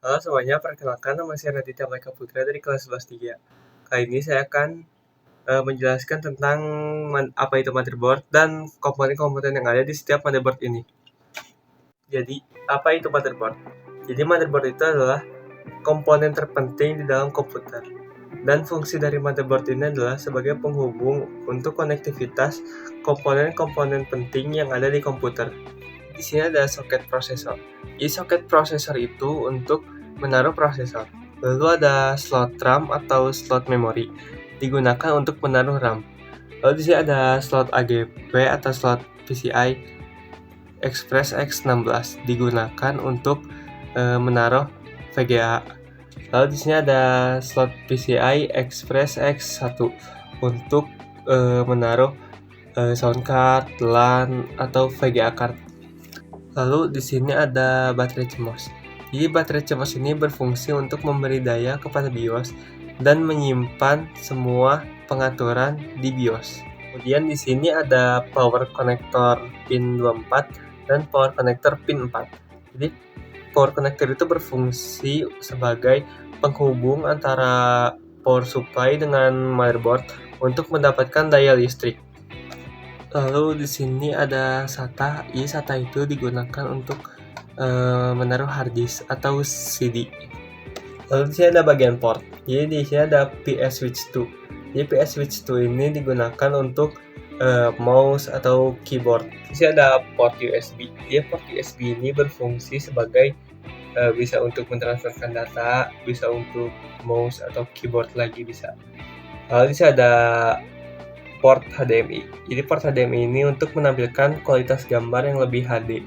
Halo semuanya, perkenalkan nama saya Raditya Maika Putra dari kelas 11 3. Kali ini saya akan menjelaskan tentang apa itu motherboard dan komponen-komponen yang ada di setiap motherboard ini. Jadi, apa itu motherboard? Jadi, motherboard itu adalah komponen terpenting di dalam komputer. Dan fungsi dari motherboard ini adalah sebagai penghubung untuk konektivitas komponen-komponen penting yang ada di komputer. Di sini ada soket prosesor. Jadi soket prosesor itu untuk menaruh prosesor. Lalu ada slot RAM atau slot memori digunakan untuk menaruh RAM. Lalu di sini ada slot AGP atau slot PCI Express X16 digunakan untuk menaruh VGA. Lalu di sini ada slot PCI Express X1 untuk menaruh sound card, LAN atau VGA card. Lalu di sini ada baterai CMOS. Jadi baterai CMOS ini berfungsi untuk memberi daya kepada BIOS dan menyimpan semua pengaturan di BIOS. Kemudian di sini ada power connector pin 24 dan power connector pin 4. Jadi power connector itu berfungsi sebagai penghubung antara power supply dengan motherboard untuk mendapatkan daya listrik. Lalu di sini ada SATA. SATA itu digunakan untuk menaruh hard disk atau CD. Lalu di sini ada bagian port. Jadi di sini ada PS Switch 2. Jadi PS Switch 2 ini digunakan untuk mouse atau keyboard. Di sini ada port USB. Jadi port USB ini berfungsi sebagai bisa untuk mentransferkan data, bisa untuk mouse atau keyboard lagi bisa. Lalu di sini ada port HDMI. Jadi port HDMI ini untuk menampilkan kualitas gambar yang lebih HD.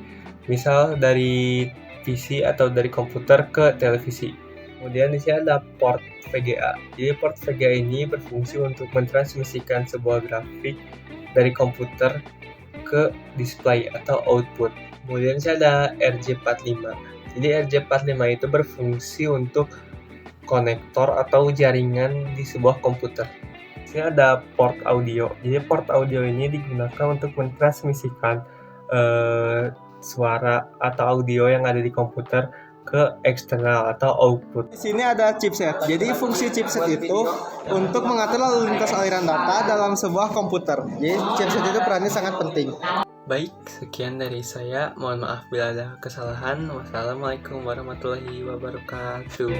Misal dari PC atau dari komputer ke televisi. Kemudian di sini ada port VGA. Jadi port VGA ini berfungsi untuk mentransmisikan sebuah grafik dari komputer ke display atau output. Kemudian di sini ada RJ45. Jadi RJ45 itu berfungsi untuk konektor atau jaringan di sebuah komputer. Di sini ada port audio. Jadi port audio ini digunakan untuk mentransmisikan suara atau audio yang ada di komputer ke eksternal atau output. Di sini ada chipset. Jadi fungsi chipset itu untuk mengatur lalu lintas aliran data dalam sebuah komputer. Jadi chipset itu perannya sangat penting. Baik, sekian dari saya. Mohon maaf bila ada kesalahan. Wassalamualaikum warahmatullahi wabarakatuh.